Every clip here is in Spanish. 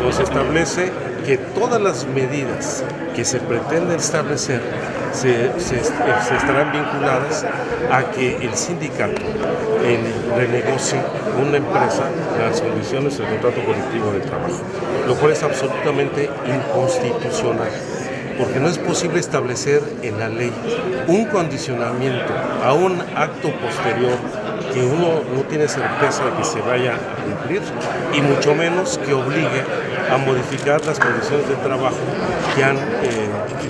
Nos establece que todas las medidas que se pretenden establecer se estarán vinculadas a que el sindicato renegocie con una empresa las condiciones del contrato colectivo de trabajo, lo cual es absolutamente inconstitucional, porque no es posible establecer en la ley un condicionamiento a un acto posterior que uno no tiene certeza de que se vaya a cumplir, y mucho menos que obligue a modificar las condiciones de trabajo que han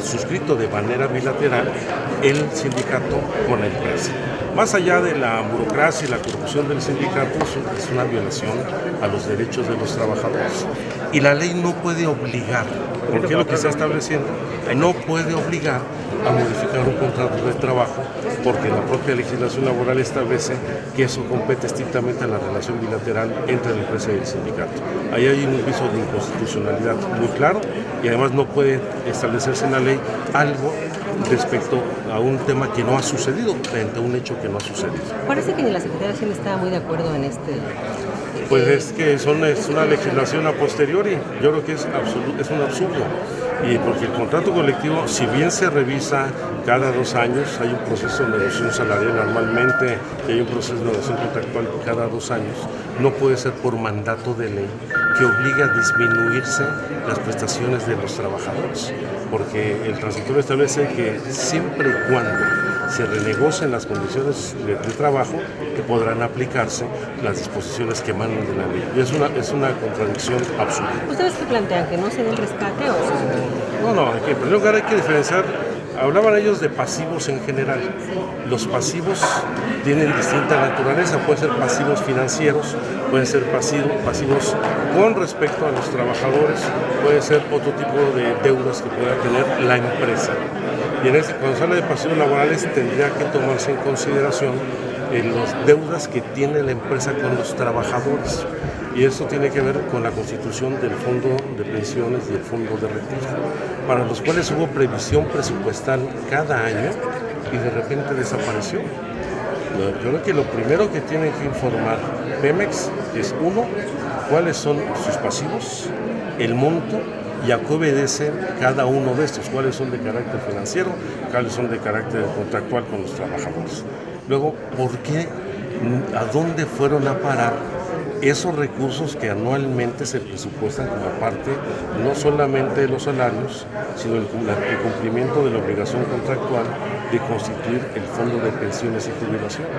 suscrito de manera bilateral el sindicato con la empresa. Más allá de la burocracia y la corrupción del sindicato, es una violación a los derechos de los trabajadores. Y la ley no puede obligar, porque lo que está estableciendo, no puede obligar a modificar un contrato de trabajo, porque la propia legislación laboral establece que eso compete estrictamente a la relación bilateral entre la empresa y el sindicato. Ahí hay un viso de inconstitucionalidad muy claro, y además no puede establecerse en la ley algo respecto a un tema que no ha sucedido, frente a un hecho que no ha sucedido. Parece que ni la Secretaría de Hacienda estaba muy de acuerdo en este. Pues es que es una legislación a posteriori. Yo creo que es un absurdo. Y porque el contrato colectivo, si bien se revisa cada 2 años, hay un proceso de negociación salarial normalmente, y hay un proceso de negociación contractual cada 2 años, no puede ser por mandato de ley que obligue a disminuirse las prestaciones de los trabajadores, porque el transitorio establece que siempre y cuando se renegocien las condiciones de trabajo, que podrán aplicarse las disposiciones que emanan de la ley. Y es una contradicción absurda. ¿Ustedes qué plantean? ¿Que no se dé el rescate o...? No, en primer lugar hay que diferenciar. Hablaban ellos de pasivos en general. Los pasivos tienen distinta naturaleza, pueden ser pasivos financieros, pueden ser pasivos con respecto a los trabajadores, puede ser otro tipo de deudas que pueda tener la empresa. Y cuando se habla de pasivos laborales tendría que tomarse en consideración las deudas que tiene la empresa con los trabajadores. Y eso tiene que ver con la constitución del Fondo de Pensiones y el Fondo de Retiro, para los cuales hubo previsión presupuestal cada año y de repente desapareció. Yo creo que lo primero que tienen que informar Pemex es, uno, cuáles son sus pasivos, el monto y a qué obedece cada uno de estos, cuáles son de carácter financiero, cuáles son de carácter contractual con los trabajadores. Luego, ¿por qué, a dónde fueron a parar esos recursos que anualmente se presupuestan como parte no solamente de los salarios, sino el cumplimiento de la obligación contractual de constituir el Fondo de Pensiones y Jubilaciones?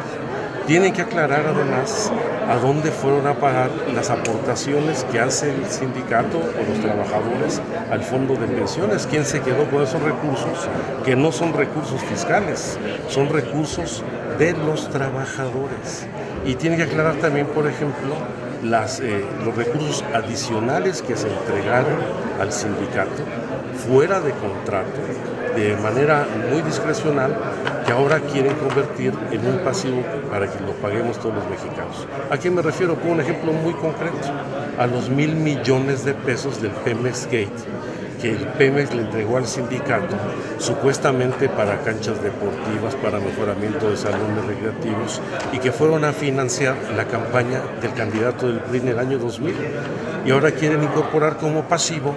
Tienen que aclarar además a dónde fueron a parar las aportaciones que hace el sindicato o los trabajadores al Fondo de Pensiones. ¿Quién se quedó con esos recursos? Que no son recursos fiscales, son recursos de los trabajadores. Y tiene que aclarar también, por ejemplo, los recursos adicionales que se entregaron al sindicato fuera de contrato, de manera muy discrecional, que ahora quieren convertir en un pasivo para que lo paguemos todos los mexicanos. ¿A qué me refiero? Con un ejemplo muy concreto, a los 1,000 millones de pesos del Pemex Gate, que el Pemex le entregó al sindicato supuestamente para canchas deportivas, para mejoramiento de salones recreativos, y que fueron a financiar la campaña del candidato del PRI en el año 2000, y ahora quieren incorporar como pasivo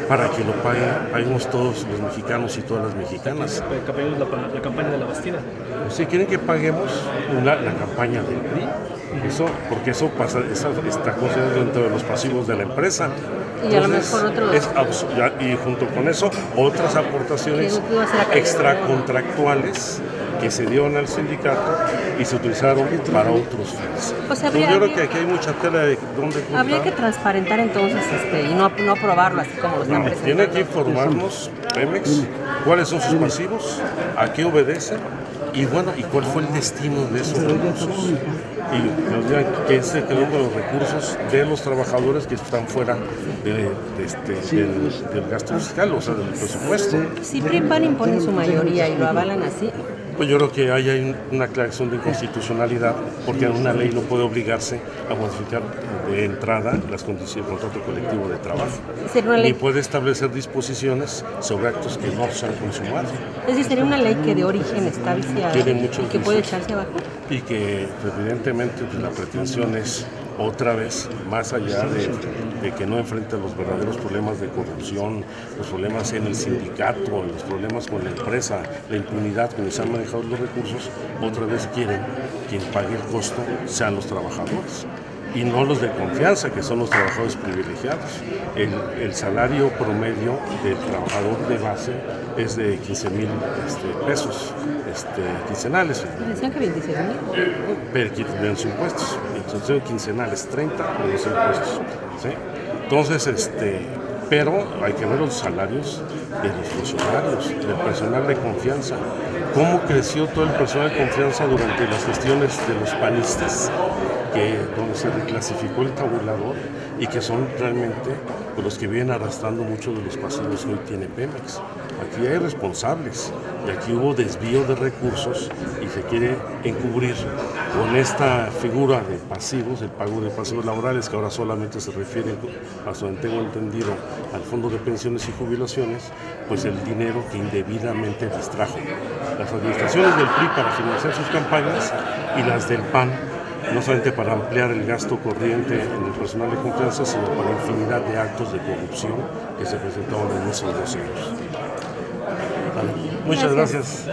para que lo paguemos todos los mexicanos y todas las mexicanas. La campaña de la Bastida. Si quieren que paguemos la campaña del PRI, porque eso está considerado dentro de los pasivos de la empresa. Y a lo mejor otros. Y junto con eso, otras aportaciones extracontractuales que se dieron al sindicato y se utilizaron para otros fines. O sea, yo creo que aquí hay mucha tela de dónde cortar. Habría que transparentar entonces y no aprobarlo así como lo están presentando. Tiene que informarnos Pemex cuáles son sus pasivos, a qué obedecen y cuál fue el destino de esos recursos. Y nos digan qué se quedó con los recursos de los trabajadores que están fuera del gasto fiscal, o sea, del presupuesto. Si PRI y PAN imponen su mayoría y lo avalan así, Pues yo creo que hay una aclaración de inconstitucionalidad, porque una ley no puede obligarse a modificar de entrada las condiciones del contrato colectivo de trabajo, Sería una ni ley, puede establecer disposiciones sobre actos que no se han consumado es decir, sería una ley que de origen está viciada Tiene muchos y que puede vicios. echarse abajo. y que pues, evidentemente pues, la pretensión es otra vez, más allá de que no enfrenta los verdaderos problemas de corrupción, los problemas en el sindicato, los problemas con la empresa, la impunidad con que se han manejado los recursos, otra vez quieren quien pague el costo sean los trabajadores y no los de confianza, que son los trabajadores privilegiados. El salario promedio del trabajador de base es de 15,000 pesos quincenales, Decían que 26,000. pero menos impuestos. Entonces, son quincenales, 30 menos impuestos. ¿Sí? Entonces, pero hay que ver los salarios de los funcionarios, del personal de confianza. ¿Cómo creció todo el personal de confianza durante las gestiones de los panistas? Donde se reclasificó el tabulador y que son realmente los que vienen arrastrando muchos de los pasivos que hoy tiene Pemex. Aquí hay responsables y aquí hubo desvío de recursos y se quiere encubrir con esta figura de pasivos, el pago de pasivos laborales, que ahora solamente se refiere, hasta donde tengo entendido, al Fondo de Pensiones y Jubilaciones, pues el dinero que indebidamente distrajo las administraciones del PRI para financiar sus campañas y las del PAN, no solamente para ampliar el gasto corriente en el personal de confianza, sino para infinidad de actos de corrupción que se presentaron en esos 2 años. Vale. Muchas gracias.